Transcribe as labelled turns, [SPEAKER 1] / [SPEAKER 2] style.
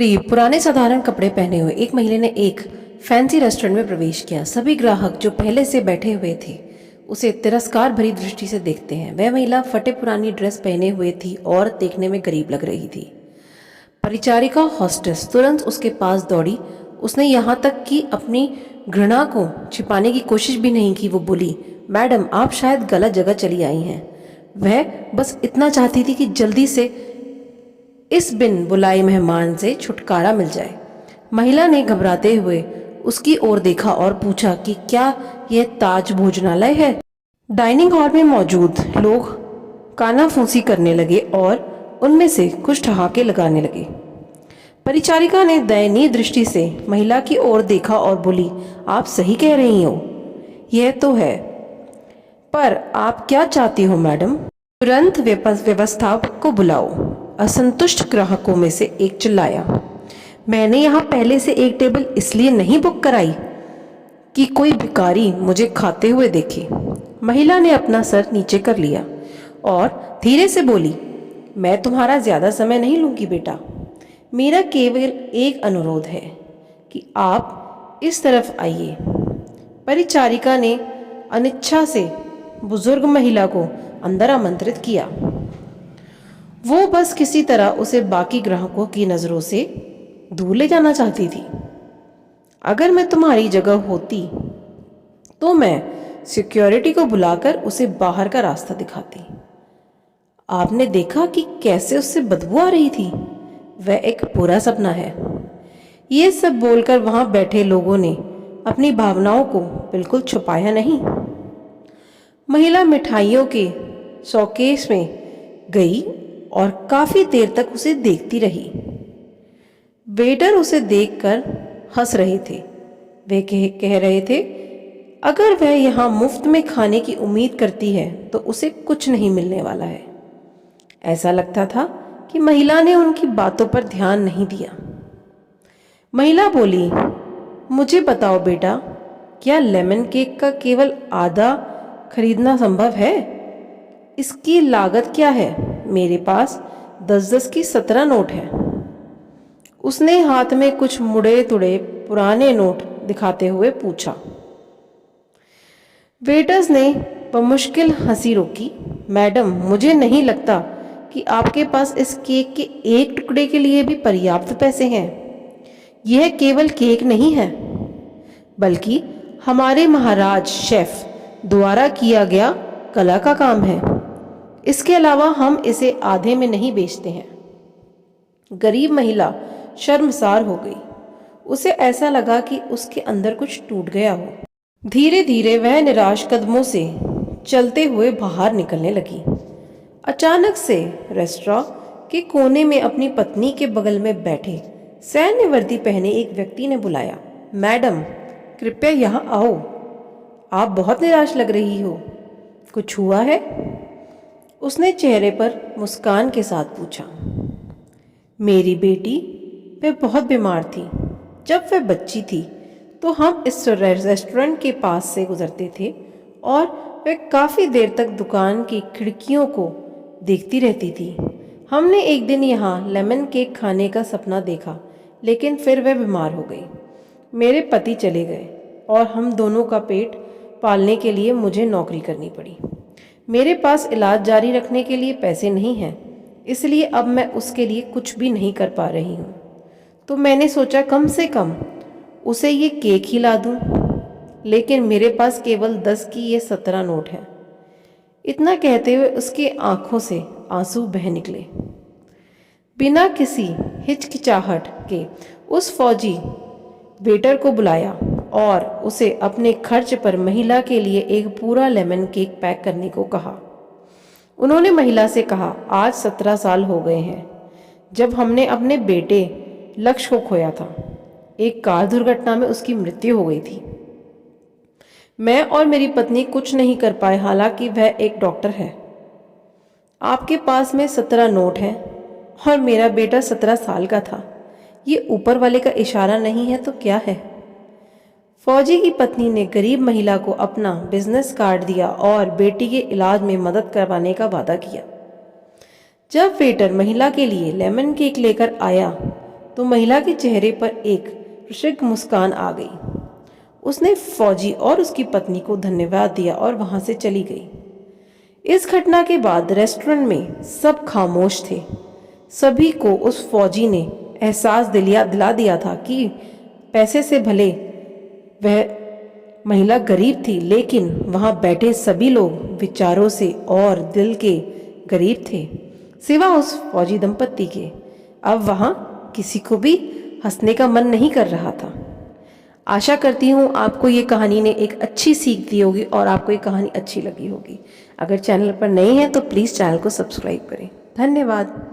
[SPEAKER 1] पुराने साधारण कपड़े पहने हुए एक महिला ने एक फैंसी रेस्टोरेंट में प्रवेश किया। सभी ग्राहक जो पहले से बैठे हुए थे उसे तिरस्कार भरी दृष्टि से देखते हैं। वह महिला फटे पुरानी ड्रेस पहने हुए थी और देखने में गरीब लग रही थी। परिचारिका हॉस्टेस तुरंत उसके पास दौड़ी। उसने यहाँ तक कि अपनी घृणा को छिपाने की कोशिश भी नहीं की। वो बोली, मैडम, आप शायद गलत जगह चली आई हैं। वह बस इतना चाहती थी कि जल्दी से इस बिन बुलाए मेहमान से छुटकारा मिल जाए। महिला ने घबराते हुए उसकी ओर देखा और पूछा कि क्या यह ताज भोजनालय है। डाइनिंग हॉल में मौजूद लोग कानाफूसी करने लगे और उनमें से कुछ ठहाके लगाने लगे। परिचारिका ने दयनीय दृष्टि से महिला की ओर देखा और बोली, आप सही कह रही हो, यह तो है, पर आप क्या चाहती हो मैडम? तुरंत व्यवस्थापक को बुलाओ, असंतुष्ट ग्राहकों में से एक चिल्लाया। मैंने यहाँ पहले से एक टेबल इसलिए नहीं बुक कराई कि कोई भिखारी मुझे खाते हुए देखे। महिला ने अपना सर नीचे कर लिया और धीरे से बोली, मैं तुम्हारा ज़्यादा समय नहीं लूँगी बेटा। मेरा केवल एक अनुरोध है कि आप इस तरफ आइए। परिचारिका ने अनिच्छा से बुजुर्ग महिला को अंदर आमंत्रित किया। वो बस किसी तरह उसे बाकी ग्राहकों की नज़रों से दूर ले जाना चाहती थी। अगर मैं तुम्हारी जगह होती तो मैं सिक्योरिटी को बुलाकर उसे बाहर का रास्ता दिखाती। आपने देखा कि कैसे उससे बदबू आ रही थी। वह एक पूरा सपना है। ये सब बोलकर वहां बैठे लोगों ने अपनी भावनाओं को बिल्कुल छुपाया नहीं। महिला मिठाइयों के शोकेस में गई और काफी देर तक उसे देखती रही। वेटर उसे देखकर हंस रहे थे। वे कह रहे थे, अगर वह यहाँ मुफ्त में खाने की उम्मीद करती है तो उसे कुछ नहीं मिलने वाला है। ऐसा लगता था कि महिला ने उनकी बातों पर ध्यान नहीं दिया। महिला बोली, मुझे बताओ बेटा, क्या लेमन केक का केवल आधा खरीदना संभव है? इसकी लागत क्या है? मेरे पास 10-10 की 17 नोट है। उसने हाथ में कुछ मुड़े तुड़े पुराने नोट दिखाते हुए पूछा। वेटर्स ने बमुश्किल हंसी रोकी। मैडम, मुझे नहीं लगता कि आपके पास इस केक के एक टुकड़े के लिए भी पर्याप्त पैसे हैं। यह केवल केक नहीं है, बल्कि हमारे महाराज शेफ द्वारा किया गया कला का काम है। इसके अलावा हम इसे आधे में नहीं बेचते हैं। गरीब महिला शर्मसार हो गई। उसे ऐसा लगा कि उसके अंदर कुछ टूट गया हो। धीरे धीरे वह निराश कदमों से चलते हुए बाहर निकलने लगी। अचानक से रेस्टोरेंट के कोने में अपनी पत्नी के बगल में बैठे सैन्य वर्दी पहने एक व्यक्ति ने बुलाया, मैडम, कृपया यहाँ आओ। आप बहुत निराश लग रही हो। कुछ हुआ है? उसने चेहरे पर मुस्कान के साथ पूछा। मेरी बेटी, वह बहुत बीमार थी। जब वह बच्ची थी तो हम इस रेस्टोरेंट के पास से गुजरते थे और वह काफ़ी देर तक दुकान की खिड़कियों को देखती रहती थी। हमने एक दिन यहाँ लेमन केक खाने का सपना देखा, लेकिन फिर वह बीमार हो गई। मेरे पति चले गए और हम दोनों का पेट पालने के लिए मुझे नौकरी करनी पड़ी। मेरे पास इलाज जारी रखने के लिए पैसे नहीं हैं, इसलिए अब मैं उसके लिए कुछ भी नहीं कर पा रही हूँ। तो मैंने सोचा कम से कम उसे ये केक ही ला दूँ, लेकिन मेरे पास केवल 10 की ये 17 नोट है। इतना कहते हुए उसकी आंखों से आंसू बह निकले। बिना किसी हिचकिचाहट के उस फौजी वेटर को बुलाया और उसे अपने खर्च पर महिला के लिए एक पूरा लेमन केक पैक करने को कहा। उन्होंने महिला से कहा, आज 17 साल हो गए हैं जब हमने अपने बेटे लक्ष्य को खोया था। एक कार दुर्घटना में उसकी मृत्यु हो गई थी। मैं और मेरी पत्नी कुछ नहीं कर पाए, हालांकि वह एक डॉक्टर है। आपके पास में 17 नोट हैं और मेरा बेटा 17 साल का था। ये ऊपर वाले का इशारा नहीं है तो क्या है? फौजी की पत्नी ने गरीब महिला को अपना बिजनेस कार्ड दिया और बेटी के इलाज में मदद करवाने का वादा किया। जब वेटर महिला के लिए लेमन केक लेकर आया तो महिला के चेहरे पर एक प्रसन्न मुस्कान आ गई। उसने फौजी और उसकी पत्नी को धन्यवाद दिया और वहां से चली गई। इस घटना के बाद रेस्टोरेंट में सब खामोश थे। सभी को उस फौजी ने एहसास दिला दिया था कि पैसे से भले वह महिला गरीब थी, लेकिन वहां बैठे सभी लोग विचारों से और दिल के गरीब थे, सिवा उस फौजी दंपत्ति के। अब वहां किसी को भी हंसने का मन नहीं कर रहा था। आशा करती हूँ आपको ये कहानी ने एक अच्छी सीख दी होगी और आपको ये कहानी अच्छी लगी होगी। अगर चैनल पर नए हैं तो प्लीज़ चैनल को सब्सक्राइब करें। धन्यवाद।